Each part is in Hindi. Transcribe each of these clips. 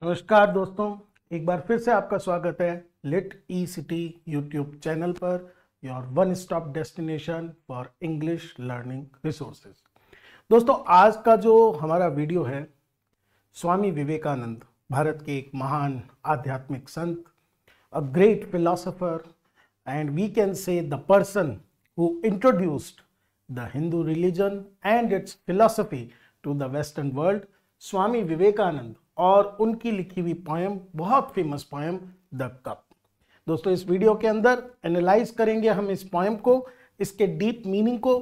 नमस्कार दोस्तों, एक बार फिर से आपका स्वागत है लिट ई सिटी यूट्यूब चैनल पर, your one stop destination for English learning resources. दोस्तों, आज का जो हमारा वीडियो है, स्वामी विवेकानंद भारत के एक महान आध्यात्मिक संत, a great philosopher, and we can say the person who introduced the Hindu religion and its philosophy to the western world, Swami Vivekananda, और उनकी लिखी हुई पोएम, बहुत फेमस पोएम द कप। दोस्तों, इस वीडियो के अंदर एनालाइज करेंगे हम इस पोएम को, इसके डीप मीनिंग को।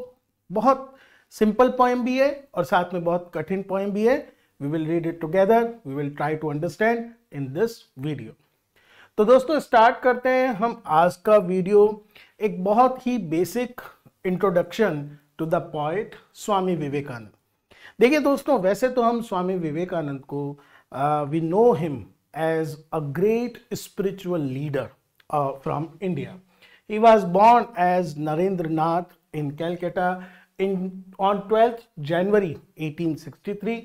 बहुत सिंपल पोएम भी है और साथ में बहुत कठिन पोएम भी है। We will read it together, we will try to understand in this video. तो दोस्तों, स्टार्ट करते हैं हम आज का वीडियो एक बहुत ही basic introduction to the poet Swami Vivekananda. देखिए दोस्तों, वैसे तो हम स्वामी विवेकानंद को we know him as a great spiritual leader from India. He was born as Narendra Nath in Calcutta on 12th January 1863,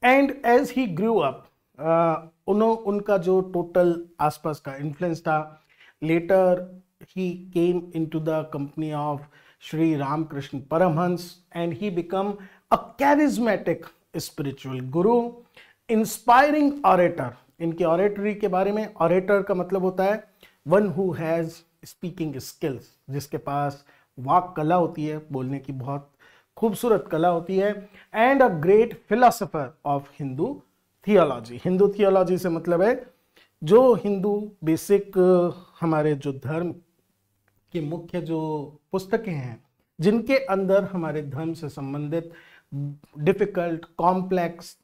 and as he grew up, उनका जो टोटल आसपास का इन्फ्लुएंस था, later he came into the company of Sri Ramakrishna Paramhans and he became a charismatic spiritual guru, inspiring orator. इनके ऑरेटरी के बारे में, ऑरेटर का मतलब होता है one who has speaking skills, जिसके पास वाक कला होती है, बोलने की बहुत खूबसूरत कला होती है, and a great philosopher of Hindu theology. Hindu theology से मतलब है जो हिंदू बेसिक हमारे जो धर्म के मुख्य जो पुस्तकें हैं, जिनके अंदर हमारे धर्म से संबंधित difficult complex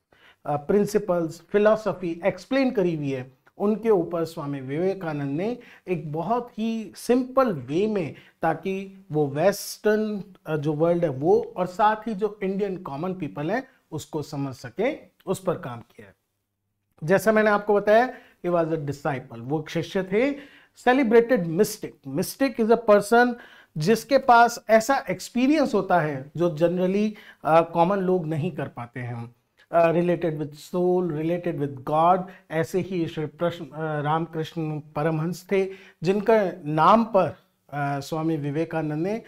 principles philosophy explain करी हुई है, उनके ऊपर स्वामी विवेकानंद ने एक बहुत ही सिंपल वे में, ताकि वो वेस्टर्न जो वर्ल्ड है वो और साथ ही जो इंडियन कॉमन पीपल है उसको समझ सके, उस पर काम किया है। जैसा मैंने आपको बताया, ही वॉज अ डिसाइपल, वो शिष्य थे। Celebrated mistake, mistake is a person जिसके पास ऐसा एक्सपीरियंस होता है जो जनरली कॉमन लोग नहीं कर पाते हैं, related with soul, related with god. ऐसे ही श्री रामकृष्ण परमहंस थे, जिनका नाम पर स्वामी विवेकानंद ने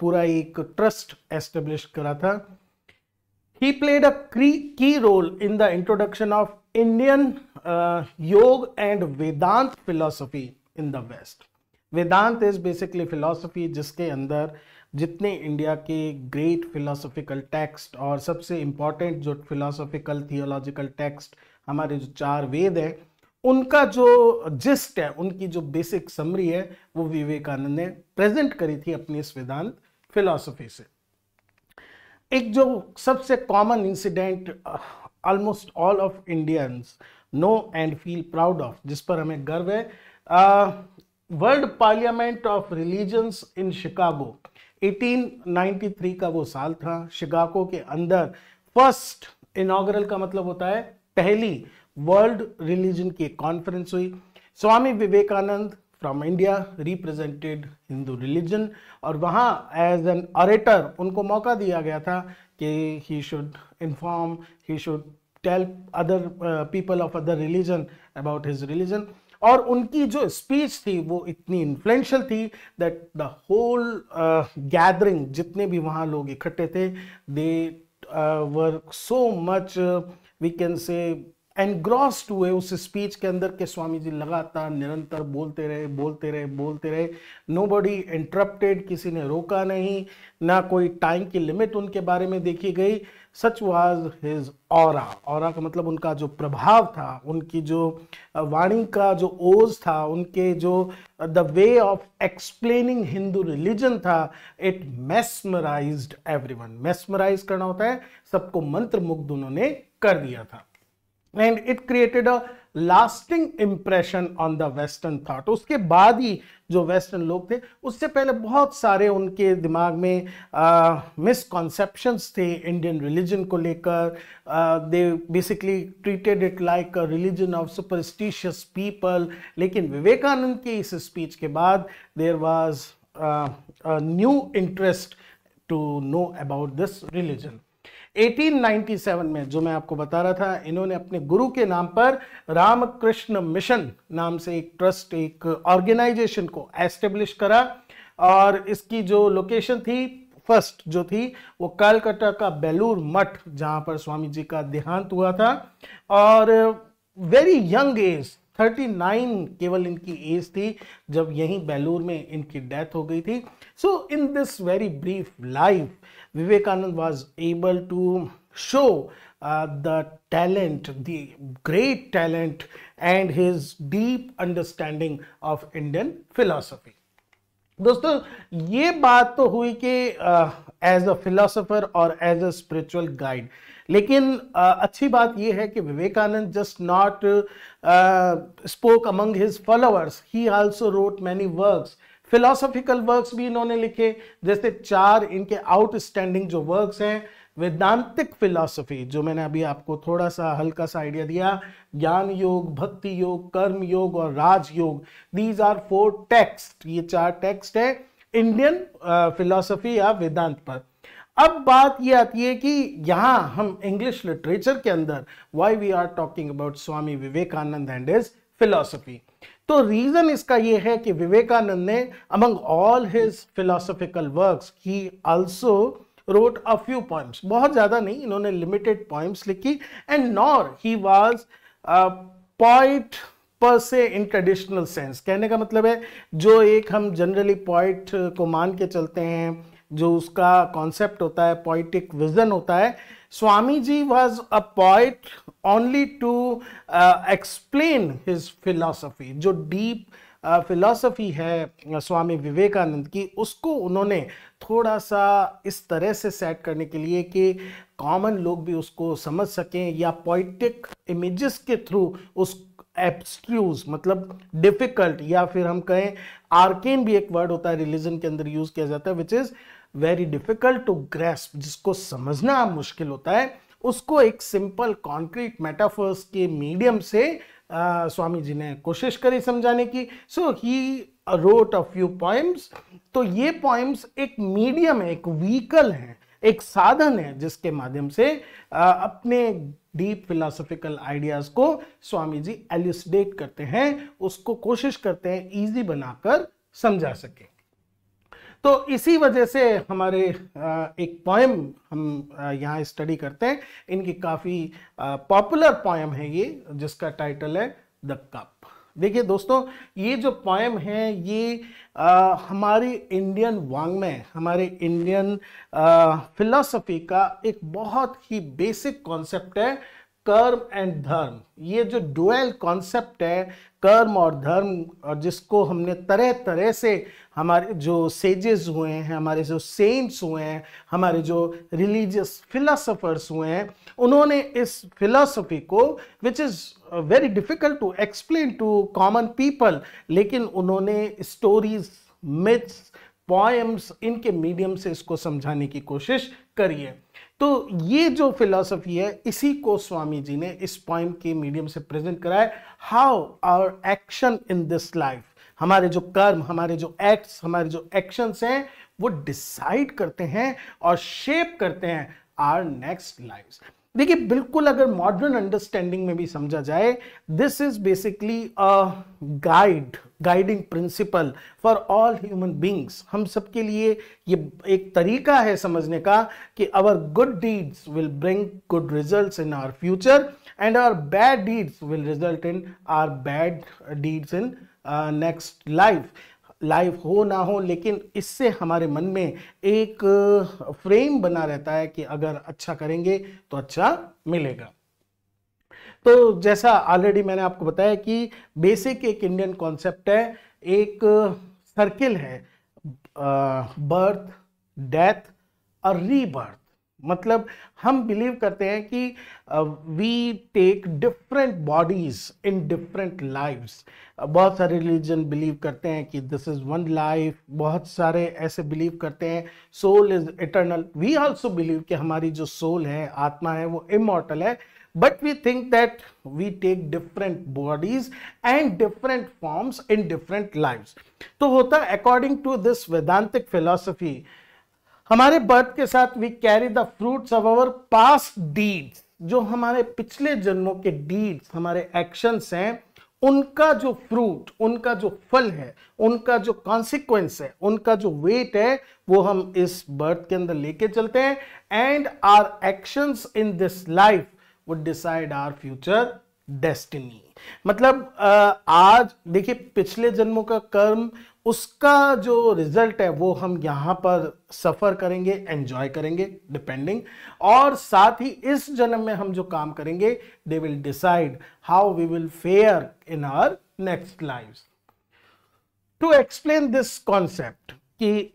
पूरा एक ट्रस्ट एस्टेब्लिश करा था। He played a key role in the introduction of Indian Yoga and Vedant philosophy in the West. Vedanta is basically philosophy, जिसके अंदर जितने इंडिया के ग्रेट फिलोसॉफिकल टेक्स्ट और सबसे इम्पॉर्टेंट जो फिलोसॉफिकल थियोलॉजिकल टेक्स्ट हमारे जो चार वेद हैं, उनका जो जिस्ट है, उनकी जो बेसिक समरी है, वो विवेकानंद ने प्रेजेंट करी थी अपनी इस वेदांत फिलॉसफी से। एक जो सबसे common incident almost all of Indians know and feel proud of, जिस पर हमें गर्व है, World Parliament of Religions in Chicago, 1893 का वो साल था। शिकागो के अंदर फर्स्ट इनॉग्रल का मतलब होता है पहली वर्ल्ड रिलीजन की कॉन्फ्रेंस हुई। Swami Vivekananda from India represented Hindu religion, और वहाँ एज एन ऑरेटर उनको मौका दिया गया था कि he should inform, he should tell other people of other religion about his religion. और उनकी जो स्पीच थी वो इतनी इन्फ्लुएंशियल थी दैट द होल गैदरिंग, जितने भी वहाँ लोग इकट्ठे थे, they were so much we can say engrossed हुए उस स्पीच के अंदर के स्वामी जी लगातार निरंतर बोलते रहे, बोलते रहे, बोलते रहे। नोबडी इंटरप्टेड, किसी ने रोका नहीं, ना कोई टाइम की लिमिट उनके बारे में देखी गई। सच वाज हिज ऑरा, ऑरा का मतलब उनका जो प्रभाव था, उनकी जो वाणी का जो ओज था, उनके जो the way of explaining Hindu religion था, इट मेस्मराइज्ड एवरीवन। मेस्मराइज करना होता है, सबको मंत्रमुग्ध उन्होंने कर दिया था। And it created a lasting impression on the western thought. उसके बाद ही जो वेस्टर्न लोग थे, उससे पहले बहुत सारे उनके दिमाग में मिसकॉन्सेप्शंस थे इंडियन रिलीजन को लेकर। They basically treated it like a religion of superstitious people. लेकिन विवेकानंद के इस स्पीच के बाद there was a new interest to know about this religion. 1897 में, जो मैं आपको बता रहा था, इन्होंने अपने गुरु के नाम पर रामकृष्ण मिशन नाम से एक ट्रस्ट, एक ऑर्गेनाइजेशन को एस्टेब्लिश करा। और इसकी जो लोकेशन थी फर्स्ट जो थी वो कलकत्ता का बेलूर मठ, जहां पर स्वामी जी का देहांत हुआ था। और वेरी यंग एज 39 केवल इनकी एज थी जब यहीं बेलूर में इनकी डेथ हो गई थी। So in this very brief life Vivekananda was able to show the talent, the great talent and his deep understanding of Indian philosophy. दोस्तों ये बात तो हुई कि एज अ फिलोसोफर और एज अ स्पिरिचुअल गाइड, लेकिन अच्छी बात यह है कि Vivekananda just not spoke among his followers, he also wrote many works, philosophical works भी इन्होंने लिखे। जैसे 4 इनके आउटस्टैंडिंग जो वर्क्स हैं, वेदांतिक फिलॉसफी, जो मैंने अभी आपको थोड़ा सा हल्का सा आइडिया दिया, ज्ञान योग, भक्ति योग, कर्म योग और राज योग, दीज आर 4 टेक्स्ट, ये 4 टेक्स्ट है इंडियन फिलॉसफी या वेदांत पर। अब बात ये आती है कि यहां हम इंग्लिश लिटरेचर के अंदर why we are talking about Swami Vivekananda and his philosophy. तो रीजन इसका ये है कि विवेकानंद ने among all his philosophical works he also wrote a few poems, बहुत ज्यादा नहीं, इन्होंने लिमिटेड poems लिखी। And nor he was a poet per se in traditional sense। कहने का मतलब है जो एक हम जनरली poet को मान के चलते हैं, जो उसका कॉन्सेप्ट होता है, पोइटिक विजन होता है, Swami ji was a poet only to explain his philosophy। जो डीप फिलॉसफी है स्वामी विवेकानंद की, उसको उन्होंने थोड़ा सा इस तरह से सेट करने के लिए कि कॉमन लोग भी उसको समझ सकें, या पोइटिक इमेजेस के थ्रू उस एब्स्ट्रूज मतलब डिफिकल्ट, या फिर हम कहें आर्केन भी एक वर्ड होता है रिलीजन के अंदर यूज किया जाता है, which is very difficult to grasp, जिसको समझना मुश्किल होता है, उसको एक सिंपल कॉन्क्रीट मेटाफर्स के मीडियम से स्वामी जी ने कोशिश करी समझाने की। So he wrote a few poems. तो ये पोएम्स एक मीडियम है, एक व्हीकल है, एक साधन है जिसके माध्यम से अपने डीप फिलोसॉफिकल आइडियाज को स्वामी जी एल्यूसिडेट करते हैं, उसको कोशिश करते हैं इजी बनाकर समझा सके। तो इसी वजह से हमारे एक पोएम हम यहाँ स्टडी करते हैं, इनकी काफ़ी पॉपुलर पोएम है ये, जिसका टाइटल है द कप। देखिए दोस्तों, ये जो पोएम है ये हमारी इंडियन वांग्मय, हमारे इंडियन फिलॉसफी का एक बहुत ही बेसिक कॉन्सेप्ट है, कर्म एंड धर्म। ये जो डुअल कॉन्सेप्ट है कर्म और धर्म, और जिसको हमने तरह तरह से हमारे जो सेजेस हुए हैं, हमारे जो सेंट्स हुए हैं, हमारे जो रिलीजियस फिलोसोफर्स हुए हैं, उन्होंने इस फिलॉसफी को which is very difficult to explain to common people, लेकिन उन्होंने स्टोरीज, मिथ्स, पोएम्स, इनके मीडियम से इसको समझाने की कोशिश करी है। तो ये जो फिलॉसफी है, इसी को स्वामी जी ने इस पोएम के मीडियम से प्रेजेंट करा है। How our action in this life, हमारे जो कर्म, हमारे जो एक्ट्स, हमारे जो एक्शंस हैं, वो डिसाइड करते हैं और शेप करते हैं आवर नेक्स्ट लाइफ्स। देखिए, बिल्कुल अगर मॉडर्न अंडरस्टैंडिंग में भी समझा जाए, this is basically a guiding principal for all human beings. हम सबके लिए ये एक तरीका है समझने का कि our good deeds will bring good results in our future and our bad deeds will result in our bad deeds in next life हो ना हो, लेकिन इससे हमारे मन में एक फ्रेम बना रहता है कि अगर अच्छा करेंगे तो अच्छा मिलेगा। तो जैसा ऑलरेडी मैंने आपको बताया कि बेसिक एक इंडियन कॉन्सेप्ट है, एक सर्किल है, बर्थ, डेथ और रीबर्थ। मतलब हम बिलीव करते हैं कि we take different bodies in different lives. बहुत सारे रिलीजन बिलीव करते हैं कि दिस इज वन लाइफ, बहुत सारे ऐसे बिलीव करते हैं soul is eternal. We also believe कि हमारी जो सोल है, आत्मा है, वो इमॉर्टल है, but we think that we take different bodies and different forms in different lives। तो होता according to this Vedantic philosophy, हमारे बर्थ के साथ we carry the fruits of our past deeds, जो हमारे पिछले जन्मों के डीड्स, हमारे एक्शंस हैं, उनका जो फ्रूट, उनका जो फल है, उनका जो कॉन्सिक्वेंस है, उनका जो वेट है, वो हम इस बर्थ के अंदर लेके चलते हैं। And our actions in this life would decide our future destiny. मतलब आज देखिए, पिछले जन्मों का कर्म, उसका जो रिजल्ट है वो हम यहां पर सफर करेंगे, एंजॉय करेंगे डिपेंडिंग, और साथ ही इस जन्म में हम जो काम करेंगे they will decide how we will fare in our next life. To explain this concept, कि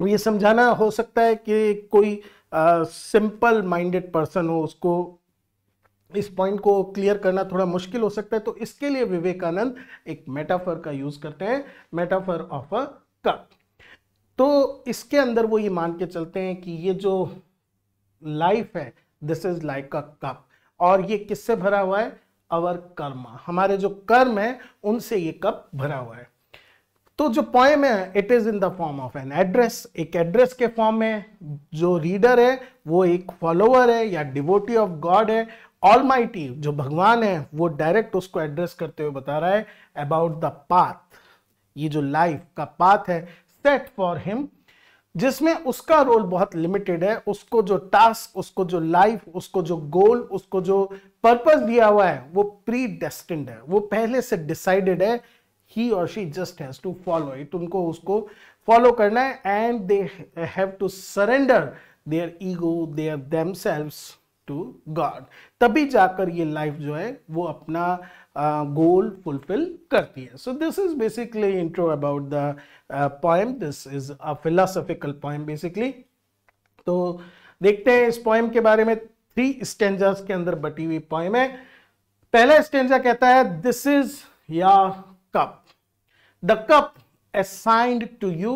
ये समझाना हो सकता है कि कोई सिंपल माइंडेड पर्सन हो, उसको इस पॉइंट को क्लियर करना थोड़ा मुश्किल हो सकता है, तो इसके लिए विवेकानंद एक मेटाफर का यूज करते हैं, मेटाफर ऑफ अ कप। तो इसके अंदर वो ये मान के चलते हैं कि ये जो लाइफ है, this is like a cup, और ये किससे भरा हुआ है? अवर कर्मा, हमारे जो कर्म है उनसे ये कप भरा हुआ है। तो जो पोएम है, it is in the form of an address, एक एड्रेस के फॉर्म में। जो रीडर है वो एक फॉलोअर है या डिवोटी ऑफ गॉड है। ऑलमाइटी जो भगवान है वो डायरेक्ट उसको एड्रेस करते हुए बता रहा है अबाउट द पाथ, ये जो लाइफ का पाथ है सेट फॉर हिम, जिसमें उसका रोल बहुत लिमिटेड है। उसको जो टास्क, उसको जो लाइफ, उसको जो गोल, उसको जो पर्पस दिया हुआ है वो प्री डेस्टिन्ड है, वो पहले से डिसाइडेड है। he or she just has to follow it, उनको उसको फॉलो करना है, and they have to surrender their ego, their themselves to God, तभी जाकर ये लाइफ जो है वो अपना गोल फुलफिल करती है। So this is basically intro about the poem. This is a philosophical poem basically. तो देखते हैं इस पोएम के बारे में। 3 स्टेंजास के अंदर बटी हुई पोएम है। पहला स्टेंजा कहता है, this is your cup, the cup assigned to you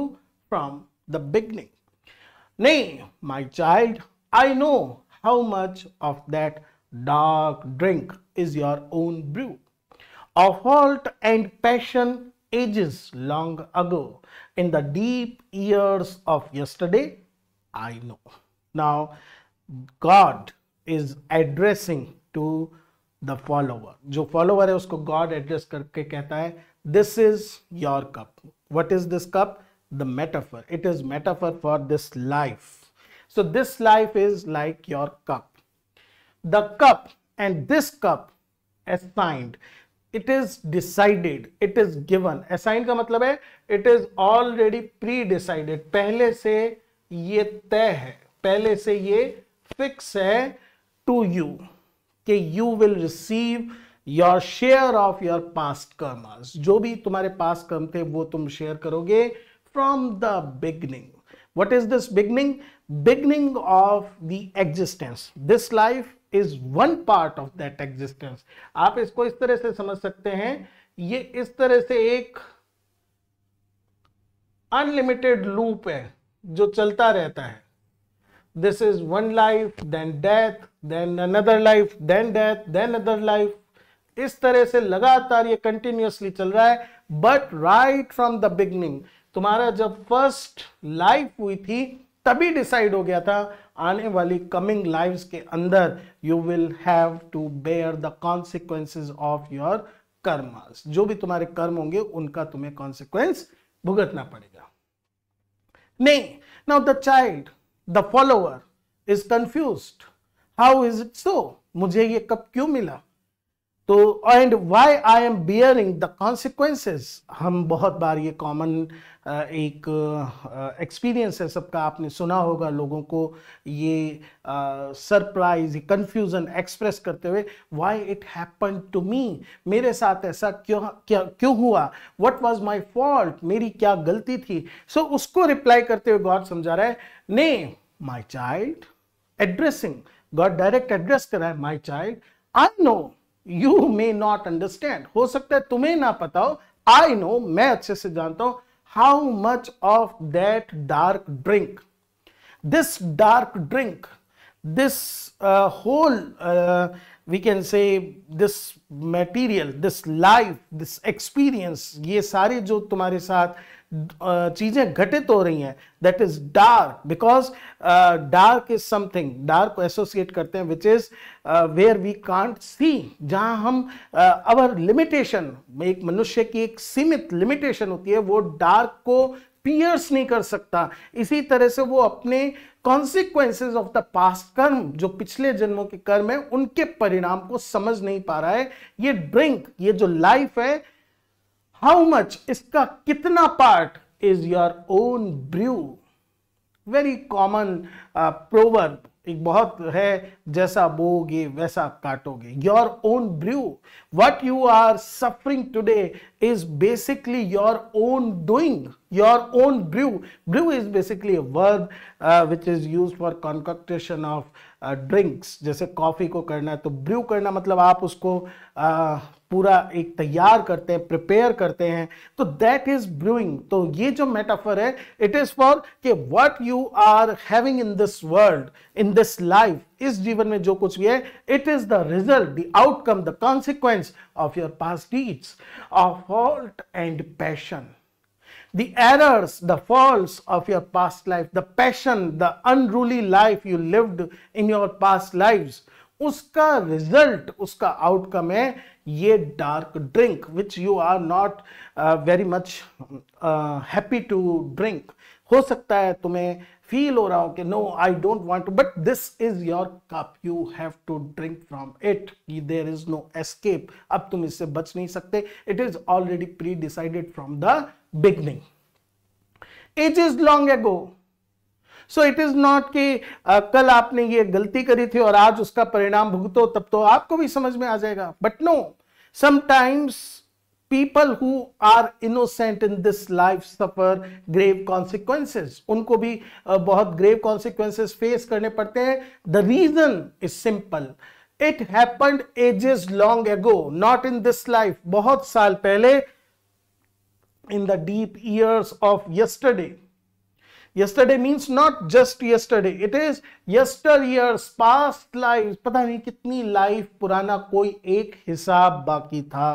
from the beginning. Nay, my child, I know how much of that dark drink is your own brew. Of fault and passion ages long ago, in the deep years of yesterday, I know. Now, God is addressing to the follower. जो follower है उसको God address करके कहता है, this is your cup. What is this cup? The metaphor. It is metaphor for this life. So this life is like your cup. The cup and this cup assigned. It is decided. It is given. Assigned का मतलब है it is already pre-decided. पहले से ये तय है, पहले से ये fix है to you कि you will receive your share of your past karmas. जो भी तुम्हारे पास्ट कर्म थे वो तुम शेयर करोगे from the beginning. What is this beginning? Beginning of the existence. This life is one part of that existence. आप इसको इस तरह से समझ सकते हैं, ये इस तरह से एक अनलिमिटेड लूप है जो चलता रहता है। This is one life, then death, then another life, then death, then other life. इस तरह से लगातार ये कंटिन्यूअसली चल रहा है। But right from the beginning, तुम्हारा जब फर्स्ट लाइफ हुई थी तभी डिसाइड हो गया था आने वाली कमिंग लाइफ्स के अंदर you will have to bear the consequences of your karmas. जो भी तुम्हारे कर्म होंगे उनका तुम्हें कॉन्सिक्वेंस भुगतना पड़ेगा। नहीं, now the child, the follower is confused, how is it so? मुझे ये कब क्यों मिला? तो and why I am bearing the consequences. हम बहुत बार ये कॉमन एक एक्सपीरियंस है सबका, आपने सुना होगा लोगों को ये सरप्राइज, कंफ्यूजन एक्सप्रेस करते हुए, why it happen to me, मेरे साथ ऐसा क्यों हुआ, व्हाट वाज माय फॉल्ट, मेरी क्या गलती थी। सो उसको रिप्लाई करते हुए गॉड समझा रहा है, ने my child, addressing, God direct address कर रहा है, my child, I know you may not understand, हो सकता है तुम्हें ना पता हो, आई नो, मैं अच्छे से जानता हूं, how much of that dark drink, this dark drink, this whole we can say this material, this life, this experience, ये सारे जो तुम्हारे साथ चीजें घटित हो रही हैं, that is dark, because dark is something, dark को एसोसिएट करते हैं which is where we can't see, जहां हम अवर लिमिटेशन, एक मनुष्य की एक सीमित लिमिटेशन होती है, वो डार्क को पियर्स नहीं कर सकता। इसी तरह से वो अपने कॉन्सिक्वेंसेज ऑफ द पास्ट कर्म, जो पिछले जन्मों के कर्म है, उनके परिणाम को समझ नहीं पा रहा है। ये ड्रिंक, ये जो लाइफ है, हाउ मच, इसका कितना part is your own brew. Very common proverb, एक बहुत है, जैसा बोओगे वैसा काटोगे। Your own brew, what you are suffering today is basically your own doing, your own brew. Brew is basically a verb which is used for concoction of drinks. जैसे कॉफी को करना है तो ब्रू करना मतलब आप उसको पूरा एक तैयार करते हैं, प्रिपेयर करते हैं, तो दैट इज ब्रूइंग। तो ये जो मेटाफर है, इट इज फॉर कि what you are having in this world, in this life, इस जीवन में जो कुछ भी है, it is the result, the outcome, the consequence of your past deeds of fault and passion, the errors, the faults of your past life, the passion, the unruly life you lived in your past lives, उसका रिजल्ट, उसका आउटकम है ये dark drink which you are not very much happy to drink. हो सकता है तुम्हें फील हो रहा हो कि no I don't want to, but this is your cup, you have to drink from it, there is no escape, अब तुम इससे बच नहीं सकते। It is already pre decided from the beginning, ages long ago. So it is not कि कल आपने ये गलती करी थी और आज उसका परिणाम भुगतो, तब तो आपको भी समझ में आ जाएगा। But no, sometimes people who are innocent in this life suffer grave consequences. उनको भी बहुत grave consequences face करने पड़ते हैं। The reason is simple. It happened ages long ago, not in this life. बहुत साल पहले, in the deep years of yesterday. Yesterday means not just yesterday, it is yesteryears, past lives. पता नहीं कितनी लाइफ पुराना कोई एक हिसाब बाकी था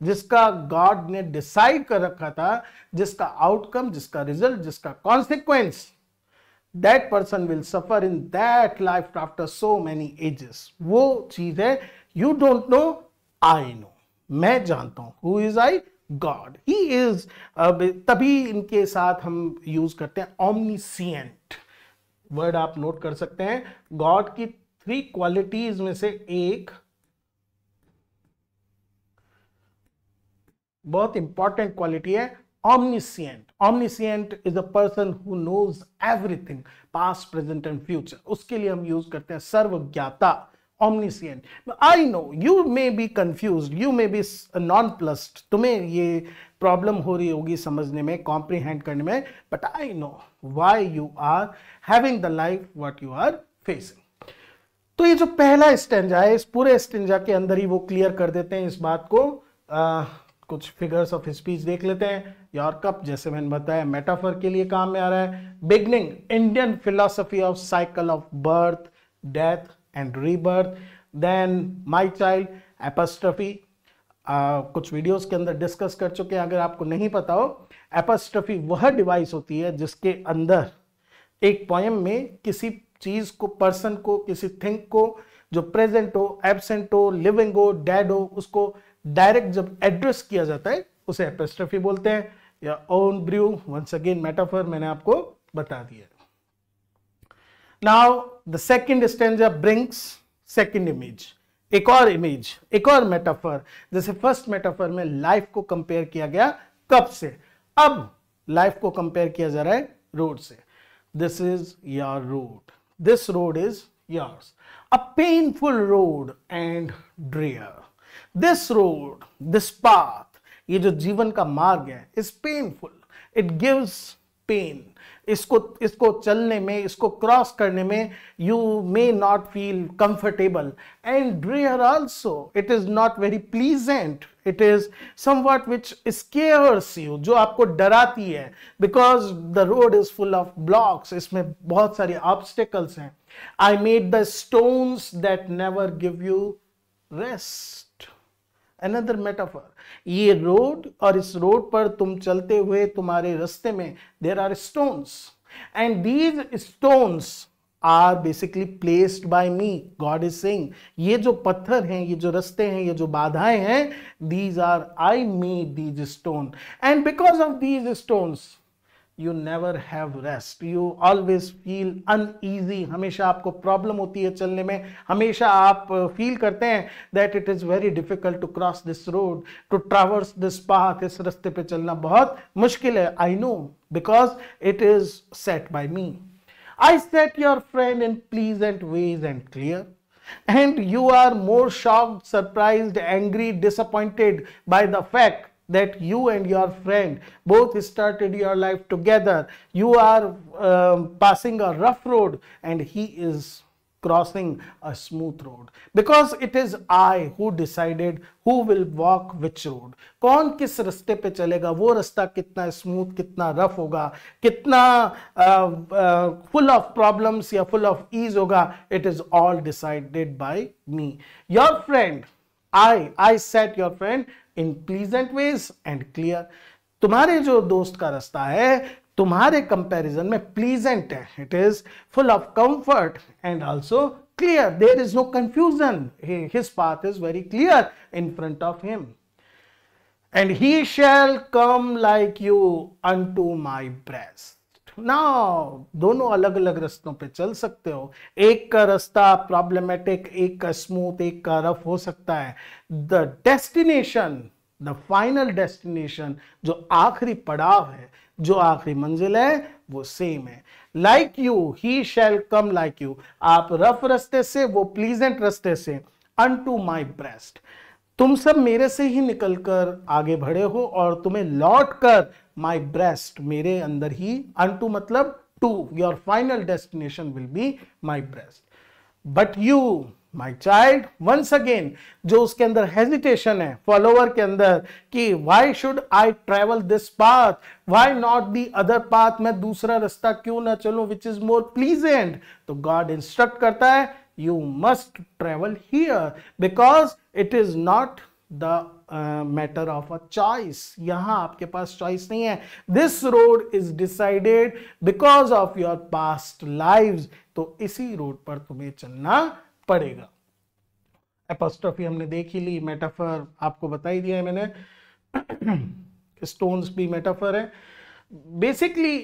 जिसका गॉड ने डिसाइड कर रखा था, जिसका आउटकम, जिसका रिजल्ट, जिसका consequence, that person will suffer in that life after so many ages. वो चीज है, you don't know, I know, मैं जानता हूं। Who is I? God. He is, तभी इनके साथ हम यूज करते हैं omniscient वर्ड, आप नोट कर सकते हैं। गॉड की 3 क्वालिटीज में से एक बहुत इंपॉर्टेंट क्वालिटी है omniscient. Omniscient is a person who knows everything, past, present and future. उसके लिए हम यूज करते हैं सर्वज्ञाता, omniscient. I know you may be confused, you may be nonplussed, तुम्हें ये प्रॉब्लम हो रही होगी समझने में, कॉम्प्रीहेंड करने में, but I know why you are having the life what you are facing. तो ये जो पहला स्टेंजा है, इस पूरे स्टेंजा के अंदर ही वो क्लियर कर देते हैं इस बात को। कुछ फिगर्स ऑफ स्पीच देख लेते हैं। योर कप, जैसे मैंने बताया, मेटाफर के लिए काम में आ रहा है। Beginning, Indian philosophy of cycle of birth, death and rebirth. Then my child, apostrophe, कुछ वीडियोस के अंदर डिस्कस कर चुके हैं, अगर आपको नहीं पता हो। एपस्ट्रफी वह डिवाइस होती है जिसके अंदर एक पोएम में किसी चीज को, पर्सन को, किसी थिंग को, जो प्रेजेंट हो, एब्सेंट हो, लिविंग हो, डेड हो, उसको डायरेक्ट जब एड्रेस किया जाता है उसे एपस्ट्रफी बोलते हैं। या own brew, once again metaphor मैंने आपको बता दिया। Now the second stanza brings second image, एक और इमेज, एक और मेटाफर। जैसे फर्स्ट मेटाफर में लाइफ को कंपेयर किया गया कब से, अब लाइफ को कंपेयर किया जा रहा है रोड से। This is your road, this road is yours, a painful road and drear. This road, this path, ये जो जीवन का मार्ग है, is painful, it gives pain. इसको चलने में, इसको क्रॉस करने में you may not feel comfortable, and drear also, it is not very pleasant, it is somewhat which scares you, जो आपको डराती है, because the road is full of blocks, इसमें बहुत सारे ऑब्स्टिकल्स हैं। I made the stones that never give you rest, another metaphor, ये रोड और इस रोड पर तुम चलते हुए तुम्हारे रास्ते में there are stones and these stones are basically placed by me. God is saying ये जो पत्थर हैं, ये जो रास्ते हैं, ये जो बाधाएं हैं, these are I made these stone and because of these stones you never have rest, you always feel uneasy, हमेशा आपको प्रॉब्लम होती है चलने में, हमेशा आप फील करते हैं that it is very difficult to cross this road, to traverse this path, इस रास्ते पे चलना बहुत मुश्किल है. I know because it is set by me. I set your friend in pleasant ways and clear, and you are more shocked, surprised, angry, disappointed by the fact that you and your friend both started your life together. You are passing a rough road and he is crossing a smooth road, because it is I who decided who will walk which road. कौन किस रास्ते पे चलेगा, वो रास्ता कितना स्मूथ, कितना रफ होगा, कितना full of problems या full of ease होगा, it is all decided by me. Your friend, I set your friend in pleasant ways and clear. तुम्हारे जो दोस्त का रास्ता है तुम्हारे कंपैरिजन में प्लीजेंट है. It is full of comfort and also clear. There is no confusion. His path is very clear in front of him. And he shall come like you unto my breast. Now दोनों अलग अलग रास्तों पे चल सकते हो. एक का रास्ता प्रॉब्लमेटिक, एक का स्मूथ, एक का रफ हो सकता है. The destination, the final destination, जो आखिरी पड़ाव है, जो आखिरी मंजिल है, वो सेम है. Like you, he shall come like you. आप रफ रास्ते से, वो प्लीजेंट रास्ते से. अनटू माय ब्रेस्ट, तुम सब मेरे से ही निकलकर आगे बढ़े हो और तुम्हें लौट कर माई ब्रेस्ट, मेरे अंदर ही. अनटू मतलब to, your final destination will be my breast. But you my child, once again, जो उसके अंदर हेजिटेशन है फॉलोवर के अंदर कि why should I travel this path, why not the other path, मैं दूसरा रास्ता क्यों ना चलूं विच इज मोर प्लीजेंट. तो गॉड इंस्ट्रक्ट करता है you must travel here because it is not the matter of a choice. यहां आपके पास चॉइस नहीं है. This road is decided because of your past lives. तो इसी रोड पर तुम्हें चलना पड़ेगा. एपोस्ट्रोफी हमने देख ही ली, मेटाफर आपको बता ही दिया है मैंने. स्टोन्स भी मेटाफर है. बेसिकली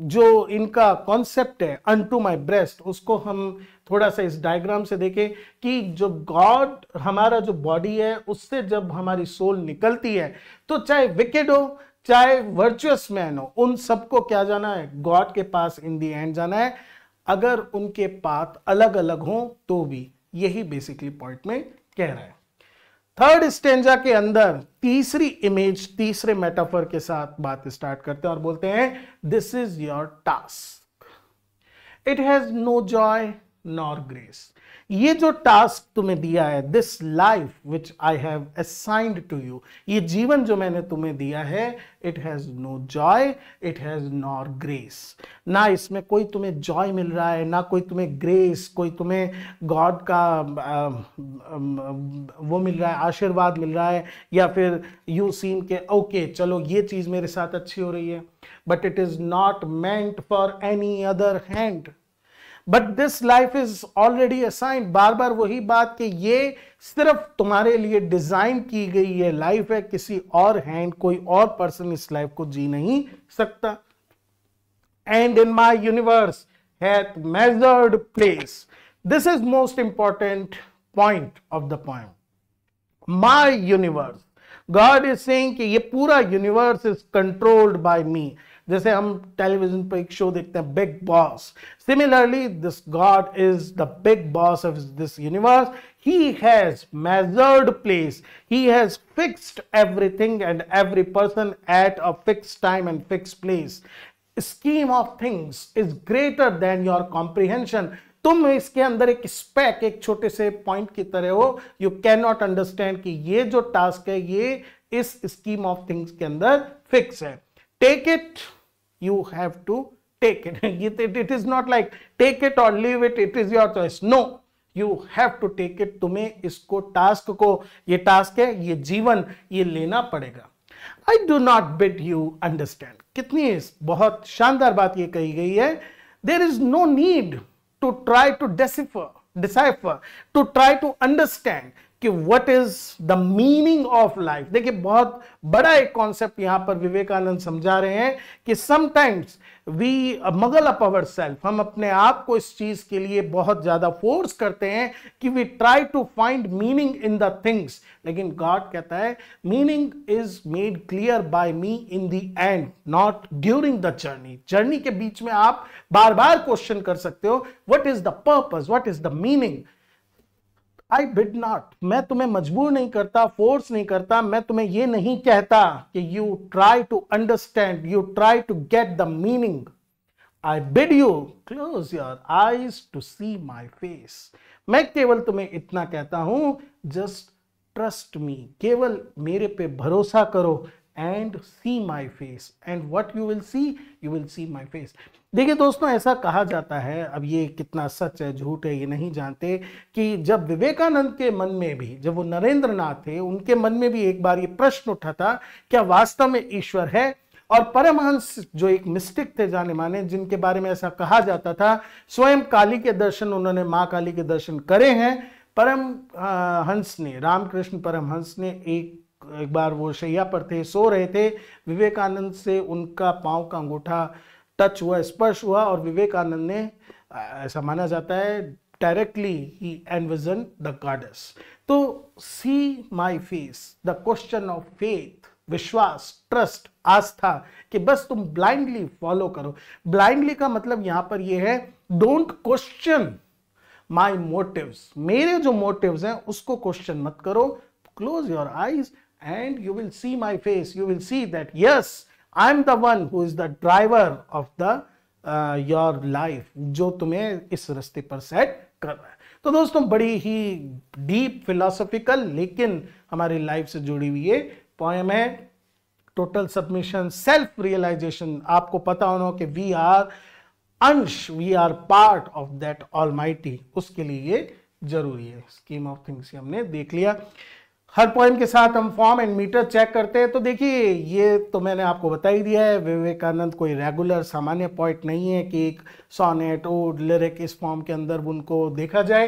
जो इनका कॉन्सेप्ट है अनटू माय ब्रेस्ट, उसको हम थोड़ा सा इस डायग्राम से देखें कि जो गॉड, हमारा जो बॉडी है, उससे जब हमारी सोल निकलती है तो चाहे विकेड हो चाहे वर्चुअस मैन हो, उन सबको क्या जाना है, गॉड के पास इन दी एंड जाना है. अगर उनके पाथ अलग अलग हों तो भी, यही बेसिकली पॉइंट में कह रहा है. थर्ड स्टेंजा के अंदर तीसरी इमेज, तीसरे मेटाफर के साथ बात स्टार्ट करते हैं और बोलते हैं this is your task, it has no joy nor grace. ये जो टास्क तुम्हें दिया है, this life which I have assigned to you, ये जीवन जो मैंने तुम्हें दिया है, it has no joy, it has nor grace. ना इसमें कोई तुम्हें जॉय मिल रहा है, ना कोई तुम्हें ग्रेस, कोई तुम्हें गॉड का वो मिल रहा है, आशीर्वाद मिल रहा है, या फिर यू सीन के ओके चलो ये चीज मेरे साथ अच्छी हो रही है. But it is not meant for any other hand. But this life is already assigned. बार बार वही बात कि ये सिर्फ तुम्हारे लिए डिजाइन की गई है लाइफ है, किसी और हैंड, कोई और पर्सन इस लाइफ को जी नहीं सकता. And in my universe hath measured place. This is most important point of the poem. My universe, God is saying कि ये पूरा यूनिवर्स इज कंट्रोल्ड बाय मी. जैसे हम टेलीविजन पर एक शो देखते हैं big boss, similarly this God is the big boss of this universe. He has measured place, he has fixed everything and every person at a fixed time and fixed place. Scheme of things is greater than your comprehension. तुम इसके अंदर एक स्पेक, एक छोटे से पॉइंट की तरह हो. यू कैन नॉट अंडरस्टैंड कि ये जो टास्क है ये इस स्कीम ऑफ थिंग्स के अंदर फिक्स है. Take it, you have to take it. It is not like take it or leave it, it is your choice. No, you have to take it, तुम्हें इसको टास्क को, ये टास्क है, ये जीवन, ये लेना पड़ेगा। I do not bid you understand, कितनी बहुत शानदार बात ये कही गई है। There is no need to try to decipher, to try to understand कि what is the meaning of life. देखिए बहुत बड़ा एक कॉन्सेप्ट यहां पर विवेकानंद समझा रहे हैं कि sometimes we muddle up our self, हम अपने आप को इस चीज के लिए बहुत ज्यादा फोर्स करते हैं कि we try to find meaning in the things, लेकिन गॉड कहता है meaning is made clear by me in the end, not during the journey. Journey के बीच में आप बार बार क्वेश्चन कर सकते हो, what is the purpose, what is the meaning. I bid not, मैं तुम्हें मजबूर नहीं करता, फोर्स नहीं करता, मैं तुम्हें यह नहीं कहता कि you try to understand, you try to get the meaning. I bid you close your eyes to see my face. मैं केवल तुम्हें इतना कहता हूं, जस्ट ट्रस्ट मी, केवल मेरे पे भरोसा करो, and see my face, and what you will see my face. देखिए दोस्तों, ऐसा कहा जाता है, अब ये कितना सच है झूठ है ये नहीं जानते, कि जब विवेकानंद के मन में भी, जब वो नरेंद्र नाथ थे, उनके मन में भी एक बार ये प्रश्न उठा था, क्या वास्तव में ईश्वर है? और परमहंस जो एक मिस्टिक थे जाने माने, जिनके बारे में ऐसा कहा जाता था, स्वयं काली के दर्शन, उन्होंने माँ काली के दर्शन करे हैं। परमहंस ने, रामकृष्ण परमहंस ने एक बार वो शैया पर थे, सो रहे थे, विवेकानंद से उनका पांव का अंगूठा टच हुआ, स्पर्श हुआ, और विवेकानंद ने, ऐसा माना जाता है, डायरेक्टली ही एनविजन द गॉडेस। तो see my face, the question of faith, विश्वास, ट्रस्ट, आस्था, कि बस तुम ब्लाइंडली फॉलो करो। ब्लाइंडली का मतलब यहां पर यह है, डोंट क्वेश्चन माई मोटिव्स, मेरे जो मोटिव्स हैं उसको क्वेश्चन मत करो। Close your eyes and you will see my face, you will see that yes, I am the one who is the driver of the your life, जो तुम्हें इस रास्ते पर सेट कर रहा है। तो दोस्तों बड़ी ही डीप फिलोसॉफिकल लेकिन हमारी लाइफ से जुड़ी हुई ये पोएम है। टोटल सबमिशन, सेल्फ रियलाइजेशन, आपको पता होना कि वी आर अंश, we are part of that almighty, उसके लिए ये जरूरी है। स्कीम ऑफ थिंग्स हमने देख लिया। हर पोएम के साथ हम फॉर्म एंड मीटर चेक करते हैं। तो देखिए ये तो मैंने आपको बता ही दिया है, विवेकानंद कोई रेगुलर सामान्य पोइट नहीं है कि एक सोनेट, ओड, लिरिक इस फॉर्म के अंदर उनको देखा जाए,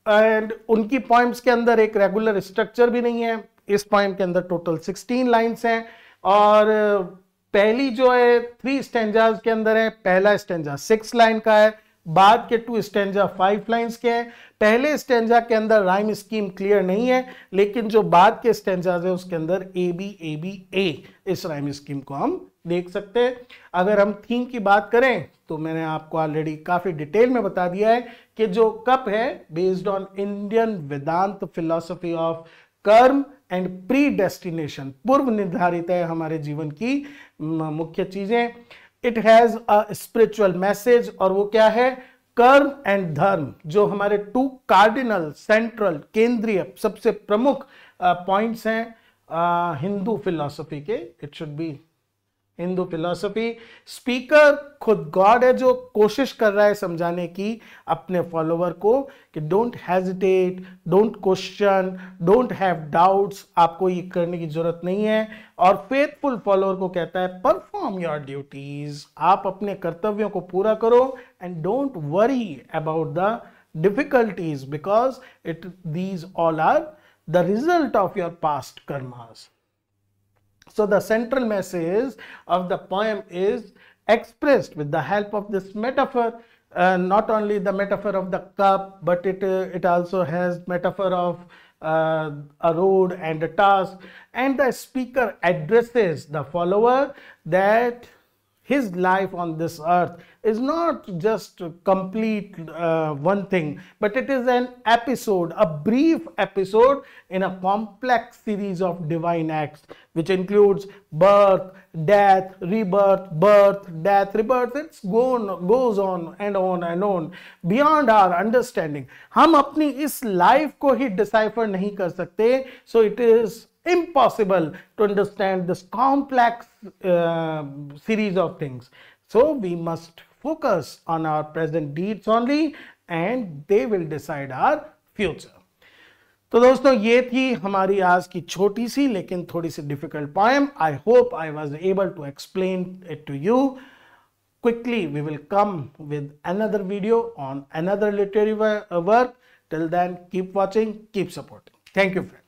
एंड उनकी पोएम्स के अंदर एक रेगुलर स्ट्रक्चर भी नहीं है। इस पोएम के अंदर टोटल 16 लाइन्स हैं, और पहली जो है 3 स्टेंजाज के अंदर है। पहला स्टेंजा 6 लाइन का है, बाद के 2 स्टेंजा 5 लाइन्स के हैं। पहले स्टेंजा के अंदर राइम स्कीम क्लियर नहीं है, लेकिन जो बाद के स्टेंजाज है उसके अंदर ए बी ए, इस राइम स्कीम को हम देख सकते हैं। अगर हम थीम की बात करें तो मैंने आपको ऑलरेडी काफी डिटेल में बता दिया है कि जो कप है based on Indian Vedanta philosophy of karma and predestination, पूर्व निर्धारित है हमारे जीवन की मुख्य चीजें। It has a spiritual message, और वो क्या है, कर्म एंड धर्म, जो हमारे 2 कार्डिनल, सेंट्रल, केंद्रीय, सबसे प्रमुख पॉइंट्स हैं हिंदू फिलॉसफी के। It should be Hindu philosophy. Speaker खुद गॉड है, जो कोशिश कर रहा है समझाने की अपने फॉलोवर को कि don't hesitate, don't question, don't have doubts, आपको ये करने की जरूरत नहीं है। और फेथफुल फॉलोअर को कहता है परफॉर्म योर ड्यूटीज, आप अपने कर्तव्यों को पूरा करो, and don't worry about the difficulties because these all are the result of your past karmas. So the central message of the poem is expressed with the help of this metaphor, not only the metaphor of the cup, but it also has metaphor of a road and a task, and the speaker addresses the follower that his life on this earth is not just complete one thing, but it is an episode, a brief episode in a complex series of divine acts, which includes birth, death, rebirth, birth, death, rebirth. It goes on and on and on beyond our understanding. हम अपनी इस लाइफ को ही डिसाइफर नहीं कर सकते, so it is impossible to understand this complex series of things. So we must focus on our present deeds only and they will decide our future. तो दोस्तों ये थी हमारी आज की छोटी सी लेकिन थोड़ी सी difficult poem. I hope I was able to explain it to you. Quickly we will come with another video on another literary work. Till then, keep watching, keep supporting. Thank you, friends.